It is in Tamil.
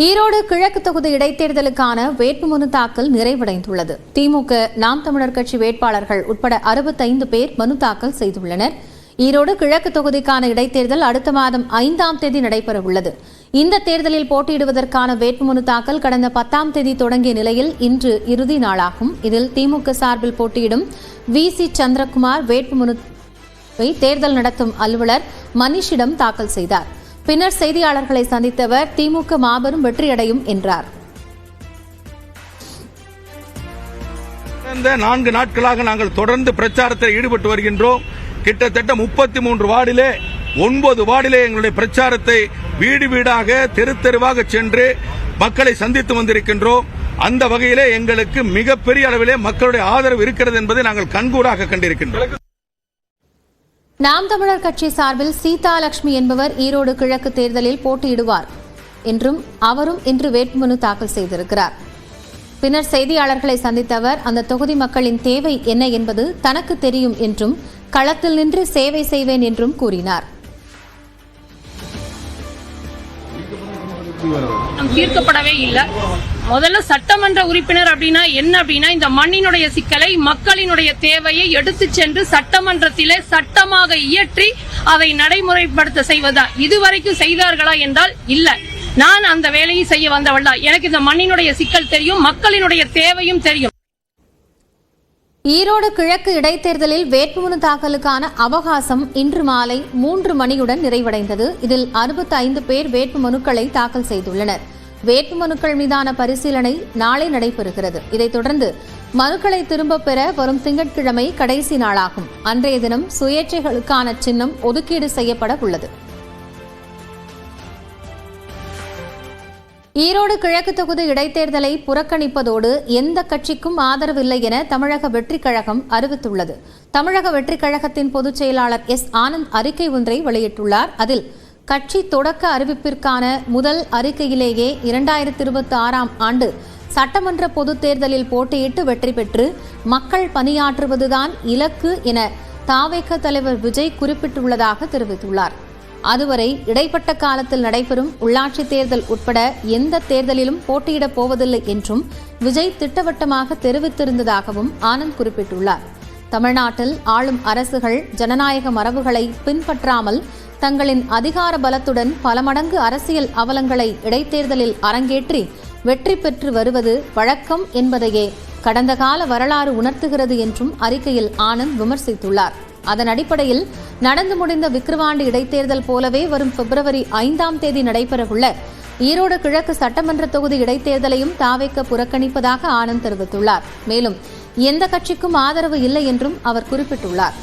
ஈரோடு கிழக்கு தொகுதி இடைத்தேர்தலுக்கான வேட்புமனு தாக்கல் நிறைவடைந்துள்ளது. திமுக, நாம் தமிழர் கட்சி வேட்பாளர்கள் உட்பட 65 பேர் மனு தாக்கல் செய்துள்ளனர். ஈரோடு கிழக்கு தொகுதிக்கான இடைத்தேர்தல் அடுத்த மாதம் 5ஆம் தேதி நடைபெறவுள்ளது. இந்த தேர்தலில் போட்டியிடுவதற்கான வேட்புமனு தாக்கல் கடந்த 10ஆம் தேதி தொடங்கிய நிலையில் இன்று இறுதி நாளாகும். இதில் திமுக சார்பில் போட்டியிடும் வி.சி. சந்திரகுமார் வேட்புமனுவை தேர்தல் நடத்தும் அலுவலர் மனிஷிடம் தாக்கல் செய்தார். பின்னர் செய்தியாளர்களை சந்தித்தவர் திமுக மாபெரும் வெற்றியடையும் என்றார். கடந்த 4 நாட்களாக நாங்கள் தொடர்ந்து பிரச்சாரத்தில் ஈடுபட்டு வருகின்றோம். கிட்டத்தட்ட 33 வார்டிலே 9 வார்டிலே எங்களுடைய பிரச்சாரத்தை வீடு வீடாக தெரு தெருவாக சென்று மக்களை சந்தித்து வந்திருக்கின்றோம். அந்த வகையிலே எங்களுக்கு மிகப்பெரிய அளவிலே மக்களுடைய ஆதரவு இருக்கிறது என்பதை நாங்கள் கண்கூடாக கண்டிருக்கின்றோம். நாம் தமிழர் கட்சி சார்பில் சீதாலட்சுமி என்பவர் ஈரோடு கிழக்கு தேர்தலில் போட்டியிடுவார் என்றும் அவரும் இன்று வேட்புமனு தாக்கல் செய்திருக்கிறார். பின்னர் செய்தியாளர்களை சந்தித்த அவர் அந்த தொகுதி மக்களின் தேவை என்ன என்பது தனக்கு தெரியும் என்றும் களத்தில் நின்று சேவை செய்வேன் என்றும் கூறினார். தீர்க்கப்படவே இல்லை. முதல்ல சட்டமன்ற உறுப்பினர் அப்படின்னா என்ன அப்படின்னா இந்த மண்ணினுடைய சிக்கலை, மக்களினுடைய தேவையை எடுத்து சென்று சட்டமன்றத்திலே சட்டமாக இயற்றி அதை நடைமுறைப்படுத்த செய்வதா. இதுவரைக்கும் செய்தார்களா என்றால் இல்ல. நான் அந்த வேலையை செய்ய வந்தவள் தான். எனக்கு இந்த மண்ணினுடைய சிக்கல் தெரியும், மக்களினுடைய தேவையும் தெரியும். ஈரோடு கிழக்கு இடைத்தேர்தலில் வேட்புமனு தாக்கலுக்கான அவகாசம் இன்று மாலை 3 மணியுடன் நிறைவடைந்தது. இதில் 65 பேர் வேட்புமனுக்களை தாக்கல் செய்துள்ளனர். வேட்புமனுக்கள் மீதான பரிசீலனை நாளை நடைபெறுகிறது. இதைத் தொடர்ந்து மனுக்களை திரும்பப் பெற வரும் திங்கட்கிழமை கடைசி நாளாகும். அன்றைய தினம் சுயேட்சைகளுக்கான சின்னம் ஒதுக்கீடு செய்யப்பட உள்ளது. ஈரோடு கிழக்கு தொகுதி இடைத்தேர்தலை புறக்கணிப்பதோடு எந்த கட்சிக்கும் ஆதரவில்லை என தமிழக வெற்றிக் கழகம் அறிவித்துள்ளது. தமிழக வெற்றிக் கழகத்தின் பொதுச் செயலாளர் எஸ். ஆனந்த் அறிக்கை ஒன்றை வெளியிட்டுள்ளார். அதில் கட்சி தொடக்க அறிவிப்பிற்கான முதல் அறிக்கையிலேயே 2026ஆம் ஆண்டு சட்டமன்ற பொதுத் தேர்தலில் போட்டியிட்டு வெற்றி பெற்று மக்கள் பணியாற்றுவதுதான் இலக்கு என தாவேக தலைவர் விஜய் குறிப்பிட்டுள்ளதாக தெரிவித்துள்ளார். அதுவரை இடைப்பட்ட காலத்தில் நடைபெறும் உள்ளாட்சி தேர்தல் உட்பட எந்த தேர்தலிலும் போட்டியிடப் போவதில்லை என்றும் விஜய் திட்டவட்டமாக தெரிவித்திருந்ததாகவும் ஆனந்த் குறிப்பிட்டுள்ளார். தமிழ்நாட்டில் ஆளும் அரசுகள் ஜனநாயக மரபுகளை பின்பற்றாமல் தங்களின் அதிகார பலத்துடன் பல மடங்கு அரசியல் அவலங்களை இடைத்தேர்தலில் அரங்கேற்றி வெற்றி பெற்று வருவது வழக்கம் என்பதையே கடந்த கால வரலாறு உணர்த்துகிறது என்றும் அறிக்கையில் ஆனந்த் விமர்சித்துள்ளார். அதன் அடிப்படையில் நடந்து முடிந்த விக்கிரவாண்டி இடைத்தேர்தல் போலவே வரும் பிப்ரவரி 5ஆம் தேதி நடைபெறவுள்ள ஈரோடு கிழக்கு சட்டமன்ற தொகுதி இடைத்தேர்தலையும் தாவேக புறக்கணிப்பதாக ஆனந்த் தெரிவித்துள்ளார். மேலும் எந்த கட்சிக்கும் ஆதரவு இல்லை என்றும் அவர் குறிப்பிட்டுள்ளார்.